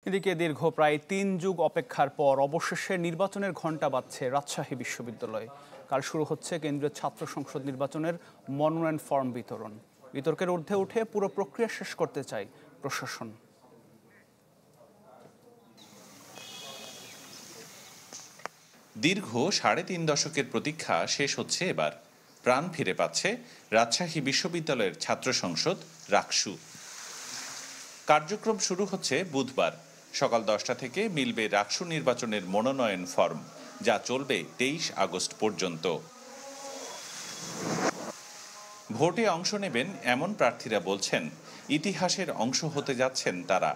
এদিকে দীর্ঘ প্রায় ৩ যুগ অপেক্ষার পর অবশেষে নির্বাচনের ঘণ্টা বাজছে রাজশাহী বিশ্ববিদ্যালয়ে। কাল শুরু হচ্ছে কেন্দ্রীয় ছাত্র সংসদ নির্বাচনের মনোনয়ন ফর্ম বিতরণ। বিতর্কের ঊর্ধ্বে উঠে পুরো প্রক্রিয়া শেষ করতে চায় প্রশাসন। দীর্ঘ ৩.৫ দশকের প্রতীক্ষা শেষ হচ্ছে এবার। প্রাণ ফিরে পাচ্ছে রাজশাহী বিশ্ববিদ্যালয়ের ছাত্র সংসদ রাকসু। কার্যক্রম শুরু হচ্ছে বুধবার সকাল 10টা থেকে মিলবে রাকসু নির্বাচনের মনোনয়ন ফর্ম, যা চলবে 23 আগস্ট পর্যন্ত। ভোটে অংশ নেবেন এমন প্রার্থীরা বলছেন ইতিহাসের অংশ হতে যাচ্ছেন তারা।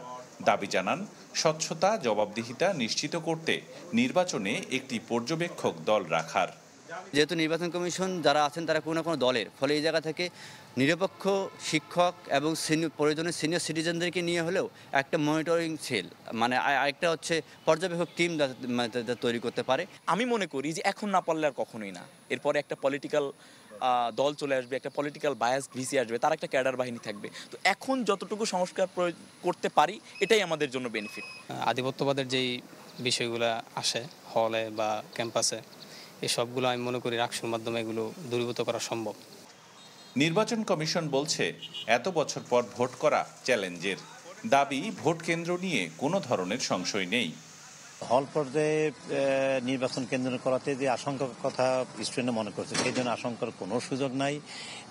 দাবি জানান স্বচ্ছতা, জবাবদিহিতা নিশ্চিত করতে নির্বাচনে একটি পর্যবেক্ষক দল রাখার। যেহেতু নির্বাচন কমিশন যারা আছেন তারা কোনো না কোনো দলের, ফলে এই জায়গা থেকে নিরপেক্ষ শিক্ষক এবং প্রয়োজনীয় সিনিয়র সিটিজেনদেরকে নিয়ে হলেও একটা মনিটরিং সেল, মানে একটা হচ্ছে পর্যবেক্ষক টিম তৈরি করতে পারে। আমি মনে করি যে এখন না পারলে আর কখনোই না, এরপরে একটা পলিটিক্যাল দল চলে আসবে, একটা পলিটিক্যাল বায়াস ভিসি আসবে, তার একটা ক্যাডার বাহিনী থাকবে। তো এখন যতটুকু সংস্কার করতে পারি এটাই আমাদের জন্য বেনিফিট। আধিপত্যবাদের যেই বিষয়গুলো আসে হলে বা ক্যাম্পাসে, এই সবগুলো আমি মনে করি রাকসুর মাধ্যমে এগুলো দূরীভূত করা সম্ভব। নির্বাচন কমিশন বলছে এত বছর পর ভোট করা চ্যালেঞ্জের। দাবি ভোট কেন্দ্র নিয়ে কোনো ধরনের সংশয় নেই। হল পর্যায়ে নির্বাচন কেন্দ্র করাতে যে আশঙ্কার কথা স্টুডেন্টরা মনে করছে, সেই জন্য আশঙ্কার কোনো সুযোগ নাই।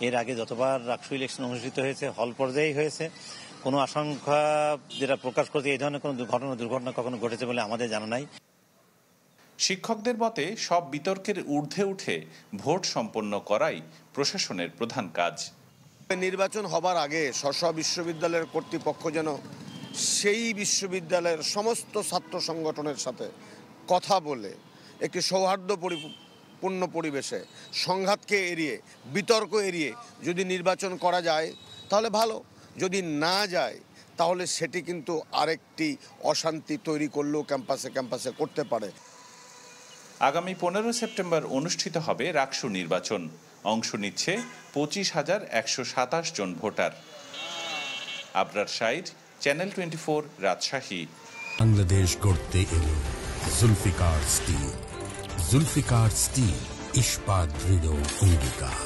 এর আগে যতবার রাকসু ইলেকশন অনুষ্ঠিত হয়েছে হল পর্যায়েই হয়েছে। কোনো আশঙ্কা যেটা প্রকাশ করছে এই ধরনের কোনো দুর্ঘটনা কখনো ঘটেছে বলে আমাদের জানা নাই। শিক্ষকদের মতে সব বিতর্কের ঊর্ধ্বে উঠে ভোট সম্পন্ন করাই প্রশাসনের প্রধান কাজ। নির্বাচন হবার আগে স্ব বিশ্ববিদ্যালয়ের কর্তৃপক্ষ যেন সেই বিশ্ববিদ্যালয়ের সমস্ত ছাত্র সংগঠনের সাথে কথা বলে একটি সৌহার্দ্যপূর্ণ পরিবেশে সংঘাতকে এড়িয়ে, বিতর্ক এড়িয়ে যদি নির্বাচন করা যায় তাহলে ভালো, যদি না যায় তাহলে সেটি কিন্তু আরেকটি অশান্তি তৈরি করলেও ক্যাম্পাসে করতে পারে। আগামী 15 সেপ্টেম্বর অনুষ্ঠিত হবে রাকসু নির্বাচন। অংশ নিচ্ছে 25,127 জন ভোটার। আবরার শাইদ, চ্যানেল 24, রাজশাহী। বাংলাদেশ গড়তে এলো জুলফিকার স্টিল। জুলফিকার স্টিল, ইস্পাত দৃঢ় অঙ্গীকার।